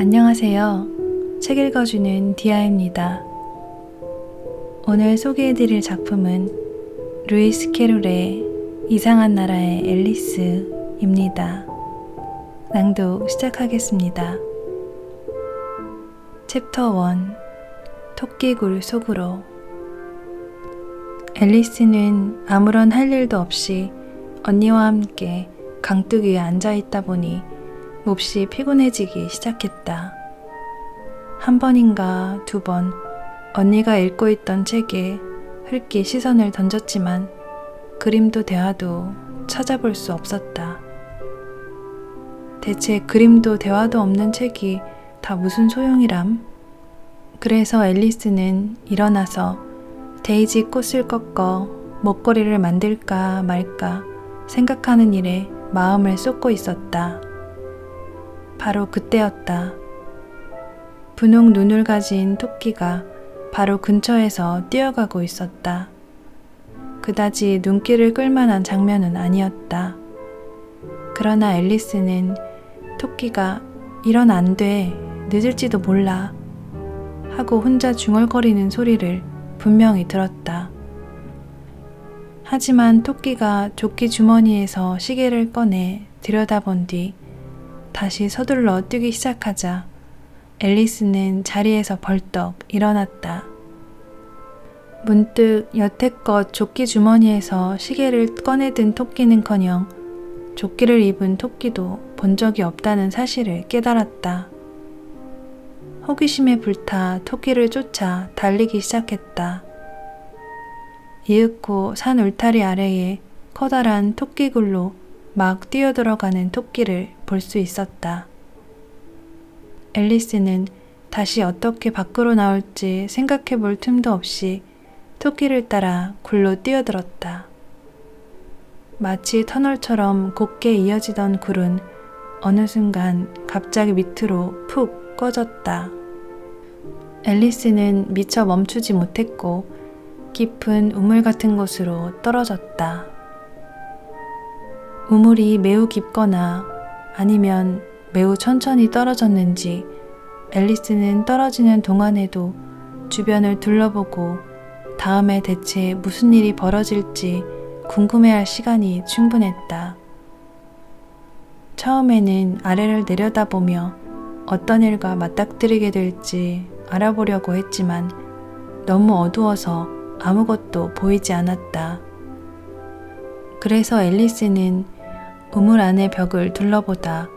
안녕하세요. 책 읽어주는 디아입니다. 오늘 소개해드릴 작품은 루이스 캐롤의 이상한 나라의 앨리스입니다. 낭독 시작하겠습니다. 챕터 1 토끼굴 속으로. 앨리스는 아무런 할 일도 없이 언니와 함께 강둑 위에 앉아있다 보니 몹시 피곤해지기 시작했다. 한 번인가 두 번 언니가 읽고 있던 책에 흘낏 시선을 던졌지만 그림도 대화도 찾아볼 수 없었다. 대체 그림도 대화도 없는 책이 다 무슨 소용이람? 그래서 앨리스는 일어나서 데이지 꽃을 꺾어 목걸이를 만들까 말까 생각하는 일에 마음을 쏟고 있었다. 바로 그때였다. 분홍 눈을 가진 토끼가 바로 근처에서 뛰어가고 있었다. 그다지 눈길을 끌만한 장면은 아니었다. 그러나 앨리스는 토끼가 "이런 안 돼, 늦을지도 몰라" 하고 혼자 중얼거리는 소리를 분명히 들었다. 하지만 토끼가 조끼 주머니에서 시계를 꺼내 들여다본 뒤 다시 서둘러 뛰기 시작하자 앨리스는 자리에서 벌떡 일어났다. 문득 여태껏 조끼 주머니에서 시계를 꺼내든 토끼는커녕 조끼를 입은 토끼도 본 적이 없다는 사실을 깨달았다. 호기심에 불타 토끼를 쫓아 달리기 시작했다. 이윽고 산 울타리 아래에 커다란 토끼굴로 막 뛰어들어가는 토끼를 볼 수 있었다. 앨리스는 다시 어떻게 밖으로 나올지 생각해 볼 틈도 없이 토끼를 따라 굴로 뛰어들었다. 마치 터널처럼 곱게 이어지던 굴은 어느 순간 갑자기 밑으로 푹 꺼졌다. 앨리스는 미처 멈추지 못했고 깊은 우물 같은 곳으로 떨어졌다. 우물이 매우 깊거나 아니면 매우 천천히 떨어졌는지 앨리스는 떨어지는 동안에도 주변을 둘러보고 다음에 대체 무슨 일이 벌어질지 궁금해할 시간이 충분했다. 처음에는 아래를 내려다보며 어떤 일과 맞닥뜨리게 될지 알아보려고 했지만 너무 어두워서 아무것도 보이지 않았다. 그래서 앨리스는 우물 안의 벽을 둘러보다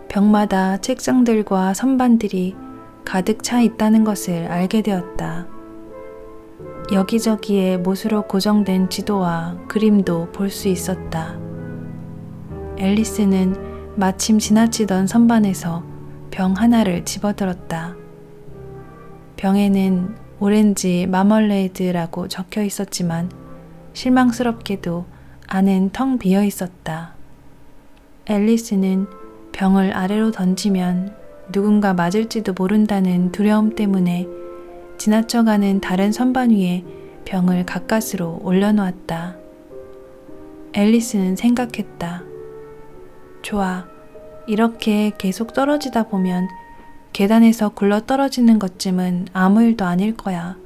벽마다 책상들과 선반들이 가득 차 있다는 것을 알게 되었다. 여기저기에 못으로 고정된 지도와 그림도 볼 수 있었다. 앨리스는 마침 지나치던 선반에서 병 하나를 집어들었다. 병에는 오렌지 마멀레이드라고 적혀 있었지만 실망스럽게도 안은 텅 비어 있었다. 앨리스는 병을 아래로 던지면 누군가 맞을지도 모른다는 두려움 때문에 지나쳐가는 다른 선반 위에 병을 가까스로 올려놓았다. 앨리스는 생각했다. 좋아, 이렇게 계속 떨어지다 보면 계단에서 굴러 떨어지는 것쯤은 아무 일도 아닐 거야.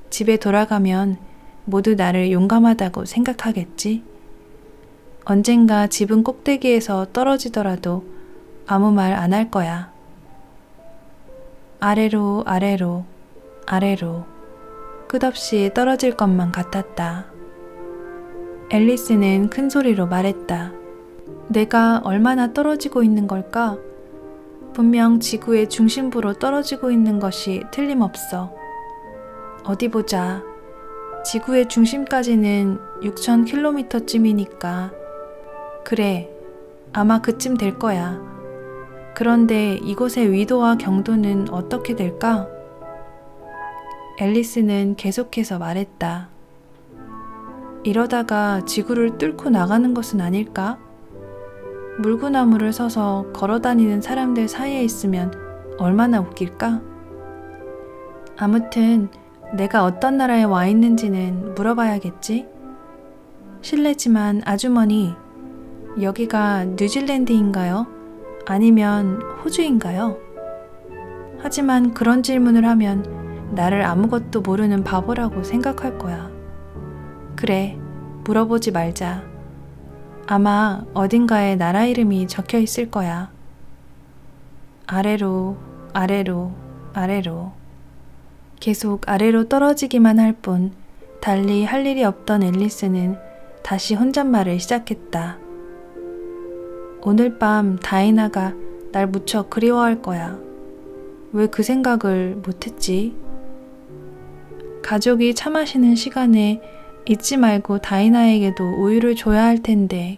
집에 돌아가면 모두 나를 용감하다고 생각하겠지? 언젠가 집은 꼭대기에서 떨어지더라도 아무 말 안 할 거야. 아래로 아래로 아래로 끝없이 떨어질 것만 같았다. 앨리스는 큰 소리로 말했다. 내가 얼마나 떨어지고 있는 걸까? 분명 지구의 중심부로 떨어지고 있는 것이 틀림없어. 어디 보자. 지구의 중심까지는 6,000km쯤이니까. 그래, 아마 그쯤 될 거야. 그런데 이곳의 위도와 경도는 어떻게 될까? 앨리스는 계속해서 말했다. 이러다가 지구를 뚫고 나가는 것은 아닐까? 물구나무를 서서 걸어다니는 사람들 사이에 있으면 얼마나 웃길까? 아무튼 내가 어떤 나라에 와 있는지는 물어봐야겠지? 실례지만 아주머니, 여기가 뉴질랜드인가요? 아니면 호주인가요? 하지만 그런 질문을 하면 나를 아무것도 모르는 바보라고 생각할 거야. 그래, 물어보지 말자. 아마 어딘가에 나라 이름이 적혀 있을 거야. 아래로, 아래로, 아래로. 계속 아래로 떨어지기만 할 뿐 달리 할 일이 없던 앨리스는 다시 혼잣말을 시작했다. 오늘 밤 다이나가 날 무척 그리워할 거야. 왜 그 생각을 못했지? 가족이 차 마시는 시간에 잊지 말고 다이나에게도 우유를 줘야 할 텐데.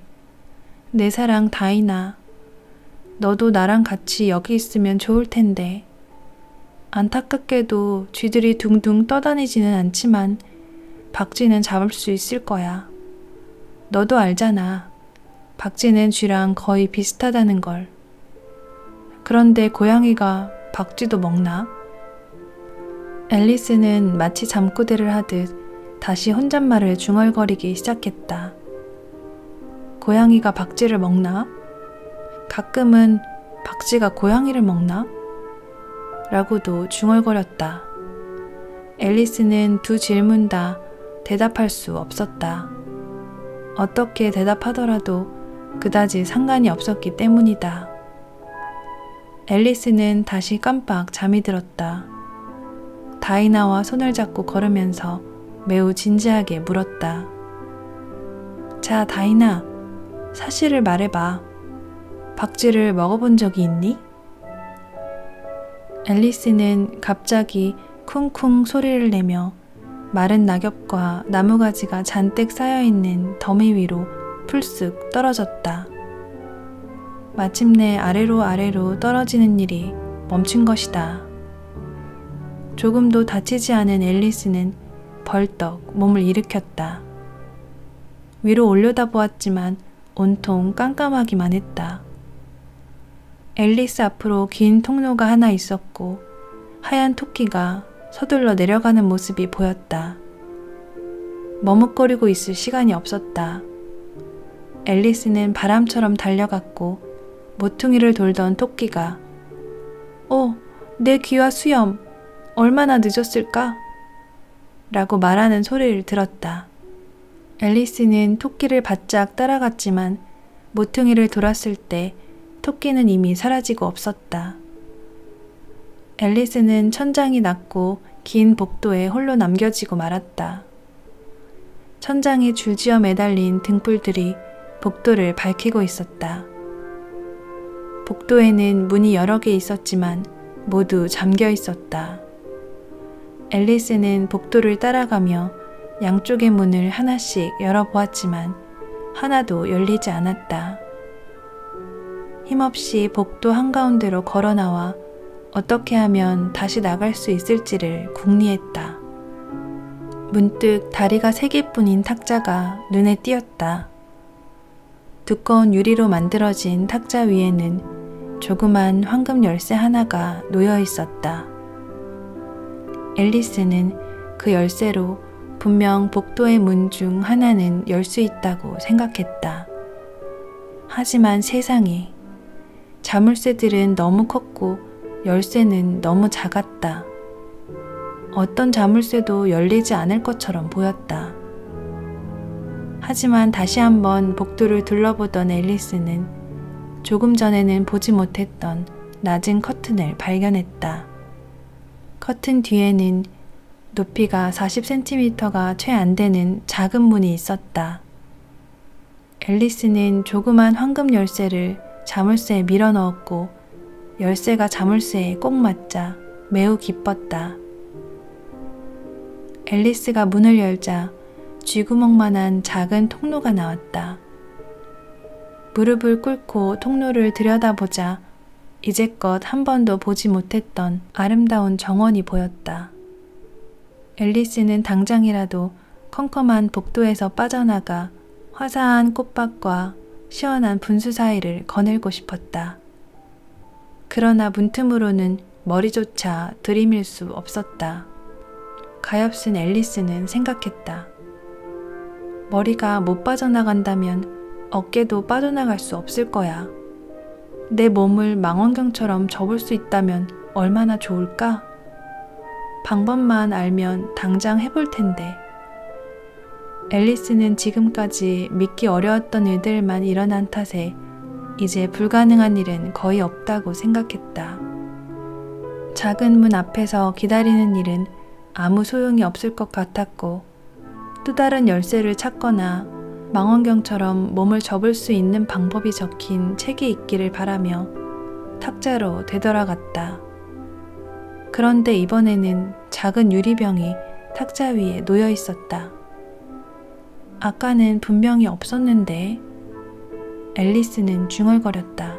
내 사랑 다이나, 너도 나랑 같이 여기 있으면 좋을 텐데. 안타깝게도 쥐들이 둥둥 떠다니지는 않지만 박쥐는 잡을 수 있을 거야. 너도 알잖아. 박쥐는 쥐랑 거의 비슷하다는 걸. 그런데 고양이가 박쥐도 먹나? 앨리스는 마치 잠꼬대를 하듯 다시 혼잣말을 중얼거리기 시작했다. 고양이가 박쥐를 먹나? 가끔은 박쥐가 고양이를 먹나? 라고도 중얼거렸다. 앨리스는 두 질문 다 대답할 수 없었다. 어떻게 대답하더라도 그다지 상관이 없었기 때문이다. 앨리스는 다시 깜빡 잠이 들었다. 다이나와 손을 잡고 걸으면서 매우 진지하게 물었다. 자, 다이나, 사실을 말해봐. 박쥐를 먹어본 적이 있니? 앨리스는 갑자기 쿵쿵 소리를 내며 마른 낙엽과 나무가지가 잔뜩 쌓여있는 더미 위로 풀쓱 떨어졌다. 마침내 아래로 떨어지는 일이 멈춘 것이다. 조금도 다치지 않은 앨리스는 벌떡 몸을 일으켰다. 위로 올려다보았지만 온통 깜깜하기만 했다. 앨리스 앞으로 긴 통로가 하나 있었고 하얀 토끼가 서둘러 내려가는 모습이 보였다. 머뭇거리고 있을 시간이 없었다. 앨리스는 바람처럼 달려갔고 모퉁이를 돌던 토끼가 내 귀와 수염, 얼마나 늦었을까? 라고 말하는 소리를 들었다. 앨리스는 토끼를 바짝 따라갔지만 모퉁이를 돌았을 때 토끼는 이미 사라지고 없었다. 앨리스는 천장이 낮고 긴 복도에 홀로 남겨지고 말았다. 천장에 줄지어 매달린 등불들이 복도를 밝히고 있었다. 복도에는 문이 여러 개 있었지만 모두 잠겨 있었다. 앨리스는 복도를 따라가며 양쪽의 문을 하나씩 열어보았지만 하나도 열리지 않았다. 힘없이 복도 한가운데로 걸어 나와 어떻게 하면 다시 나갈 수 있을지를 궁리했다. 문득 다리가 3개뿐인 탁자가 눈에 띄었다. 두꺼운 유리로 만들어진 탁자 위에는 조그만 황금 열쇠 하나가 놓여 있었다. 앨리스는 그 열쇠로 분명 복도의 문 중 하나는 열 수 있다고 생각했다. 하지만 세상에, 자물쇠들은 너무 컸고 열쇠는 너무 작았다. 어떤 자물쇠도 열리지 않을 것처럼 보였다. 하지만 다시 한번 복도를 둘러보던 앨리스는 조금 전에는 보지 못했던 낮은 커튼을 발견했다. 커튼 뒤에는 높이가 40cm가 채 안 되는 작은 문이 있었다. 앨리스는 조그만 황금 열쇠를 자물쇠에 밀어 넣었고 열쇠가 자물쇠에 꼭 맞자 매우 기뻤다. 앨리스가 문을 열자 쥐구멍만한 작은 통로가 나왔다. 무릎을 꿇고 통로를 들여다보자 이제껏 한 번도 보지 못했던 아름다운 정원이 보였다. 앨리스는 당장이라도 컴컴한 복도에서 빠져나가 화사한 꽃밭과 시원한 분수 사이를 거닐고 싶었다. 그러나 문틈으로는 머리조차 들이밀 수 없었다. 가엾은 앨리스는 생각했다. 머리가 못 빠져나간다면 어깨도 빠져나갈 수 없을 거야. 내 몸을 망원경처럼 접을 수 있다면 얼마나 좋을까? 방법만 알면 당장 해볼 텐데. 앨리스는 지금까지 믿기 어려웠던 일들만 일어난 탓에 이제 불가능한 일은 거의 없다고 생각했다. 작은 문 앞에서 기다리는 일은 아무 소용이 없을 것 같았고, 또 다른 열쇠를 찾거나 망원경처럼 몸을 접을 수 있는 방법이 적힌 책이 있기를 바라며 탁자로 되돌아갔다. 그런데 이번에는 작은 유리병이 탁자 위에 놓여 있었다. 아까는 분명히 없었는데. 앨리스는 중얼거렸다.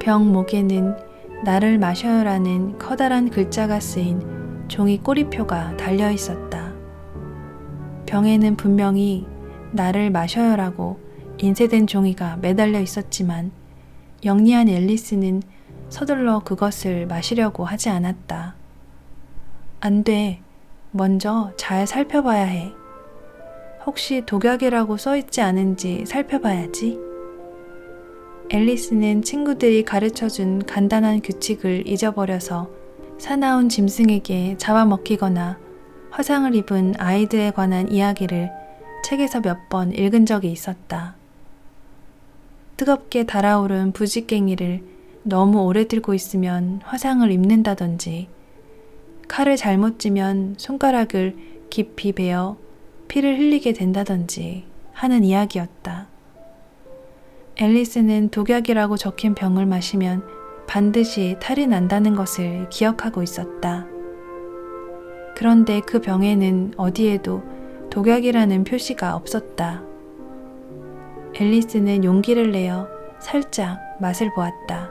병 목에는 나를 마셔요라는 커다란 글자가 쓰인 종이 꼬리표가 달려 있었다. 병에는 분명히 나를 마셔요라고 인쇄된 종이가 매달려 있었지만 영리한 앨리스는 서둘러 그것을 마시려고 하지 않았다. 안 돼. 먼저 잘 살펴봐야 해. 혹시 독약이라고 써있지 않은지 살펴봐야지. 앨리스는 친구들이 가르쳐준 간단한 규칙을 잊어버려서 사나운 짐승에게 잡아먹히거나 화상을 입은 아이들에 관한 이야기를 책에서 몇 번 읽은 적이 있었다. 뜨겁게 달아오른 부지깽이를 너무 오래 들고 있으면 화상을 입는다든지, 칼을 잘못 쥐면 손가락을 깊이 베어 피를 흘리게 된다든지 하는 이야기였다. 앨리스는 독약이라고 적힌 병을 마시면 반드시 탈이 난다는 것을 기억하고 있었다. 그런데 그 병에는 어디에도 독약이라는 표시가 없었다. 앨리스는 용기를 내어 살짝 맛을 보았다.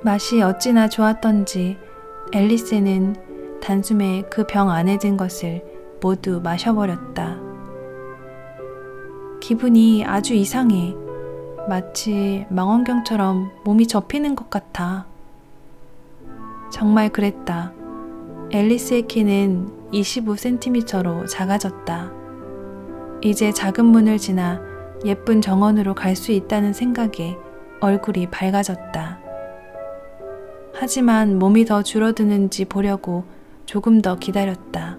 맛이 어찌나 좋았던지 앨리스는 단숨에 그 병 안에 든 것을 모두 마셔버렸다. 기분이 아주 이상해. 마치 망원경처럼 몸이 접히는 것 같아. 정말 그랬다. 앨리스의 키는 25cm로 작아졌다. 이제 작은 문을 지나 예쁜 정원으로 갈 수 있다는 생각에 얼굴이 밝아졌다. 하지만 몸이 더 줄어드는지 보려고 조금 더 기다렸다.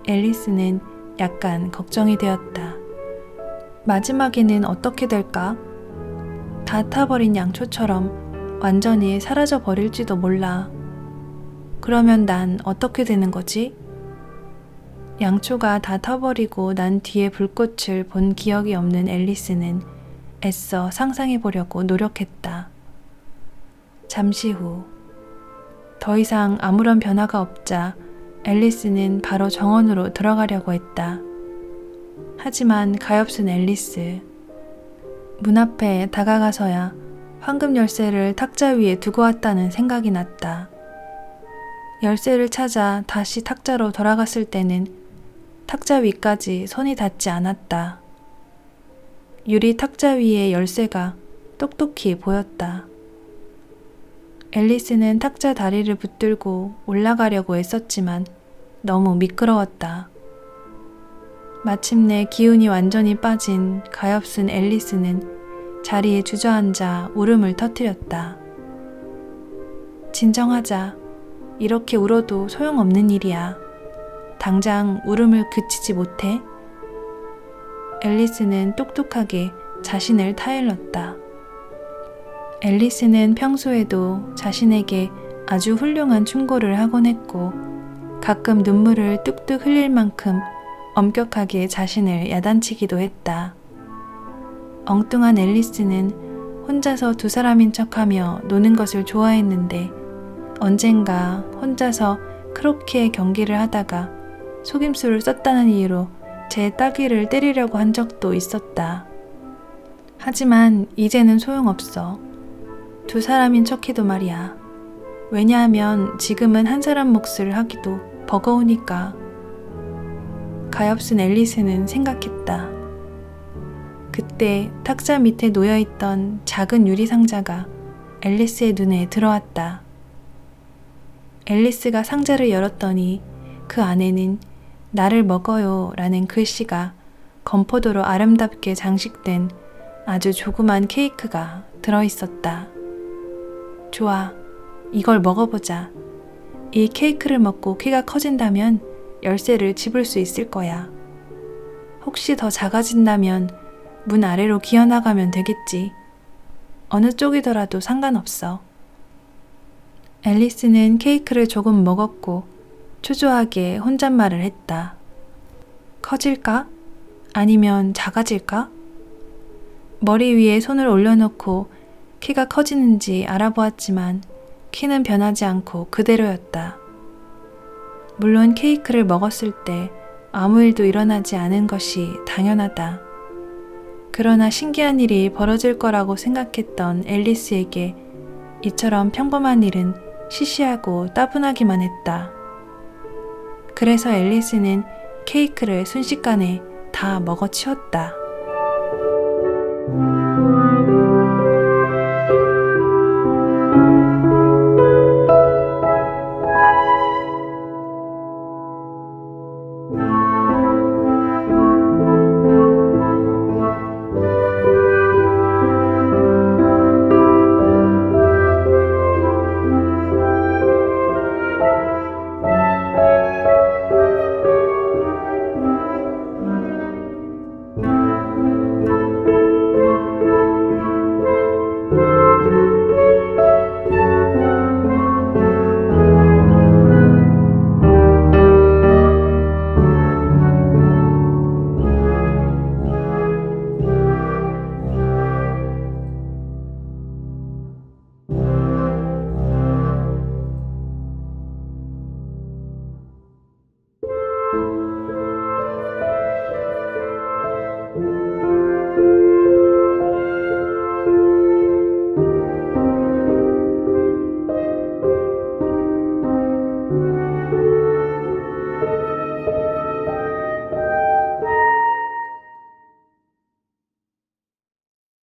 앨리스는 약간 걱정이 되었다. 마지막에는 어떻게 될까? 다 타버린 양초처럼 완전히 사라져 버릴지도 몰라. 그러면 난 어떻게 되는 거지? 양초가 다 타버리고 난 뒤에 불꽃을 본 기억이 없는 앨리스는 애써 상상해 보려고 노력했다. 잠시 후, 더 이상 아무런 변화가 없자 앨리스는 바로 정원으로 들어가려고 했다. 하지만 가엾은 앨리스. 문 앞에 다가가서야 황금 열쇠를 탁자 위에 두고 왔다는 생각이 났다. 열쇠를 찾아 다시 탁자로 돌아갔을 때는 탁자 위까지 손이 닿지 않았다. 유리 탁자 위에 열쇠가 똑똑히 보였다. 앨리스는 탁자 다리를 붙들고 올라가려고 애썼지만 너무 미끄러웠다. 마침내 기운이 완전히 빠진 가엾은 앨리스는 자리에 주저앉아 울음을 터뜨렸다. 진정하자. 이렇게 울어도 소용없는 일이야. 당장 울음을 그치지 못해? 앨리스는 똑똑하게 자신을 타일렀다. 앨리스는 평소에도 자신에게 아주 훌륭한 충고를 하곤 했고 가끔 눈물을 뚝뚝 흘릴 만큼 엄격하게 자신을 야단치기도 했다. 엉뚱한 앨리스는 혼자서 두 사람인 척하며 노는 것을 좋아했는데 언젠가 혼자서 크로케 경기를 하다가 속임수를 썼다는 이유로 제 따귀를 때리려고 한 적도 있었다. 하지만 이제는 소용없어. 두 사람인 척해도 말이야. 왜냐하면 지금은 한 사람 몫을 하기도 버거우니까. 가엾은 앨리스는 생각했다. 그때 탁자 밑에 놓여있던 작은 유리 상자가 앨리스의 눈에 들어왔다. 앨리스가 상자를 열었더니 그 안에는 나를 먹어요 라는 글씨가 건포도로 아름답게 장식된 아주 조그만 케이크가 들어있었다. 좋아, 이걸 먹어보자. 이 케이크를 먹고 키가 커진다면 열쇠를 집을 수 있을 거야. 혹시 더 작아진다면 문 아래로 기어나가면 되겠지. 어느 쪽이더라도 상관없어. 앨리스는 케이크를 조금 먹었고 초조하게 혼잣말을 했다. 커질까? 아니면 작아질까? 머리 위에 손을 올려놓고 키가 커지는지 알아보았지만 키는 변하지 않고 그대로였다. 물론 케이크를 먹었을 때 아무 일도 일어나지 않은 것이 당연하다. 그러나 신기한 일이 벌어질 거라고 생각했던 앨리스에게 이처럼 평범한 일은 시시하고 따분하기만 했다. 그래서 앨리스는 케이크를 순식간에 다 먹어치웠다.